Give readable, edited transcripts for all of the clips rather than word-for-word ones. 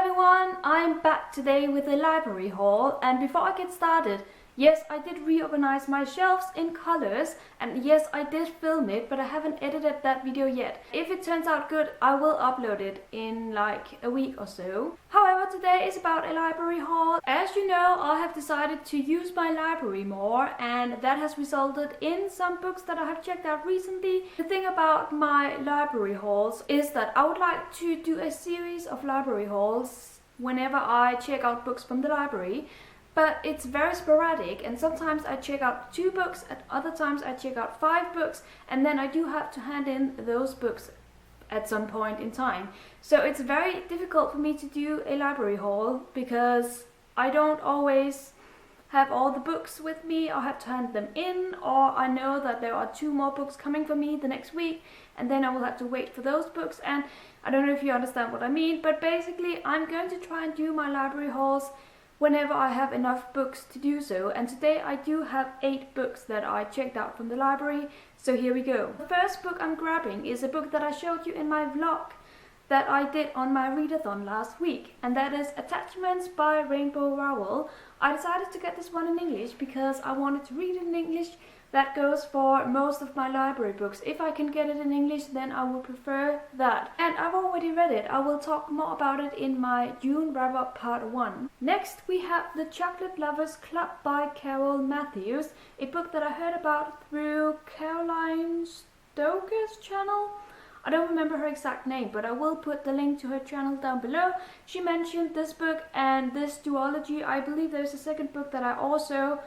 everyone, I'm back today with a library haul, and before I get started, yes, I did reorganize my shelves in colors, and yes, I did film it, but I haven't edited that video yet. If it turns out good, I will upload it in like a week or so. However, today is about a library haul. As you know, I have decided to use my library more, and that has resulted in some books that I have checked out recently. The thing about my library hauls is that I would like to do a series of library hauls whenever I check out books from the library. But it's very sporadic, and sometimes I check out 2 books, at other times I check out 5 books, and then I do have to hand in those books at some point in time. So it's very difficult for me to do a library haul because I don't always have all the books with me. I have to hand them in, or I know that there are 2 more books coming for me the next week, and then I will have to wait for those books. And I don't know if you understand what I mean, but basically I'm going to try and do my library hauls whenever I have enough books to do so, and today I do have 8 books that I checked out from the library, so here we go. The first book I'm grabbing is a book that I showed you in my vlog that I did on my readathon last week, and that is Attachments by Rainbow Rowell. I decided to get this one in English because I wanted to read it in English. That goes for most of my library books. If I can get it in English, then I would prefer that. And I've already read it. I will talk more about it in my June wrap-up part 1. Next, we have The Chocolate Lovers Club by Carol Matthews, a book that I heard about through Caroline Stoker's channel. I don't remember her exact name, but I will put the link to her channel down below. She mentioned this book and this duology. I believe there's a second book that I also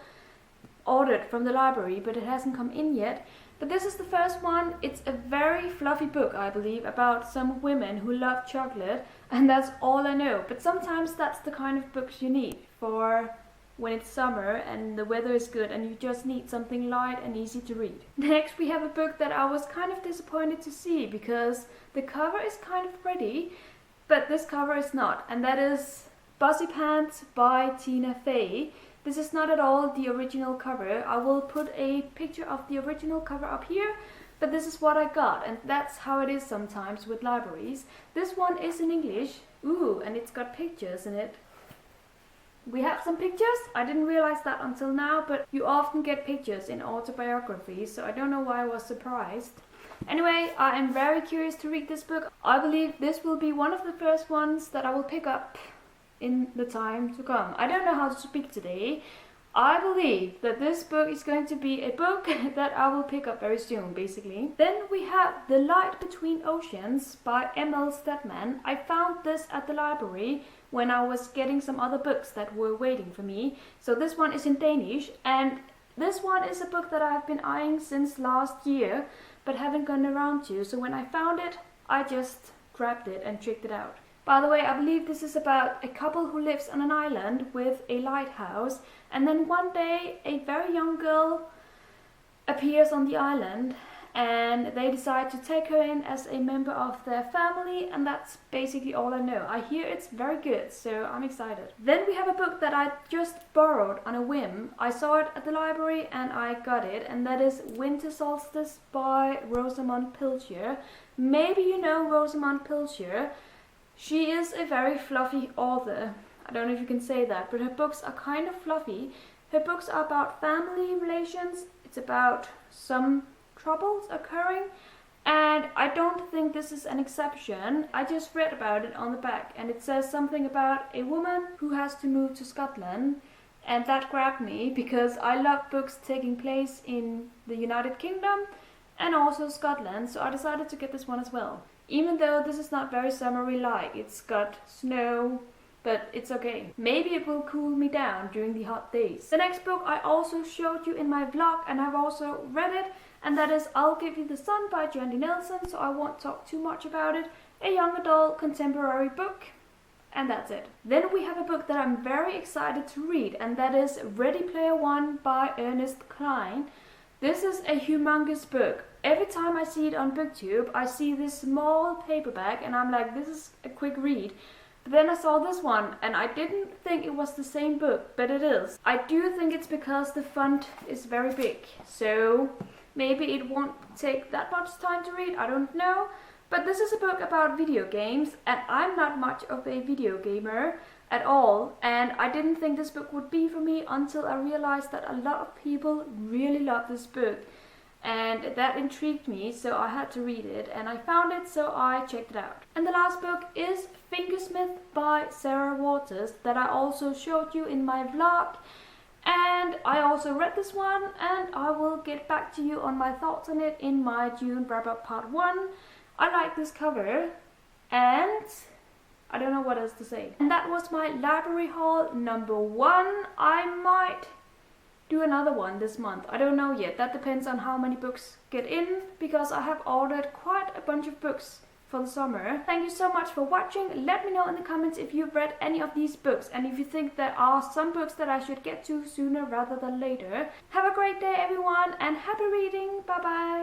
ordered from the library, but it hasn't come in yet. But this is the first one. It's a very fluffy book, I believe, about some women who love chocolate, and that's all I know. But sometimes that's the kind of books you need for when it's summer and the weather is good and you just need something light and easy to read. Next, we have a book that I was kind of disappointed to see because the cover is kind of pretty, but this cover is not, and that is Bossy Pants by Tina Fey. This is not at all the original cover. I will put a picture of the original cover up here, but this is what I got, and that's how it is sometimes with libraries. This one is in English. Ooh, and it's got pictures in it. We have some pictures. I didn't realize that until now, but you often get pictures in autobiographies, so I don't know why I was surprised. Anyway, I am very curious to read this book. I believe this will be one of the first ones that I will pick up in the time to come. I don't know how to speak today. I believe that this book is going to be a book that I will pick up very soon, basically. Then we have The Light Between Oceans by M.L. Stedman. I found this at the library when I was getting some other books that were waiting for me. So this one is in Danish, and this one is a book that I have been eyeing since last year, but haven't gone around to. So when I found it, I just grabbed it and checked it out. By the way, I believe this is about a couple who lives on an island with a lighthouse, and then one day a very young girl appears on the island and they decide to take her in as a member of their family, and that's basically all I know. I hear it's very good, so I'm excited. Then we have a book that I just borrowed on a whim. I saw it at the library and I got it, and that is Winter Solstice by Rosamund Pilcher. Maybe you know Rosamund Pilcher. She is a very fluffy author. I don't know if you can say that, but her books are kind of fluffy. Her books are about family relations. It's about some troubles occurring, and I don't think this is an exception. I just read about it on the back, and it says something about a woman who has to move to Scotland, and that grabbed me because I love books taking place in the United Kingdom and also Scotland, so I decided to get this one as well. Even though this is not very summery-like, it's got snow, but it's okay. Maybe it will cool me down during the hot days. The next book I also showed you in my vlog, and I've also read it, and that is I'll Give You the Sun by Jandy Nelson, so I won't talk too much about it. A young adult contemporary book, and that's it. Then we have a book that I'm very excited to read, and that is Ready Player One by Ernest Cline. This is a humongous book. Every time I see it on BookTube, I see this small paperback and I'm like, this is a quick read. But then I saw this one and I didn't think it was the same book, but it is. I do think it's because the font is very big, so maybe it won't take that much time to read, I don't know. But this is a book about video games, and I'm not much of a video gamer at all, and I didn't think this book would be for me until I realized that a lot of people really love this book, and that intrigued me, so I had to read it, and I found it, so I checked it out. And the last book is Fingersmith by Sarah Waters, that I also showed you in my vlog. And I also read this one, and I will get back to you on my thoughts on it in my June wrap-up part 1. I like this cover, and I don't know what else to say. And that was my library haul number 1. I might do another one this month. I don't know yet. That depends on how many books get in, because I have ordered quite a bunch of books for the summer. Thank you so much for watching. Let me know in the comments if you've read any of these books, and if you think there are some books that I should get to sooner rather than later. Have a great day everyone, and happy reading. Bye bye.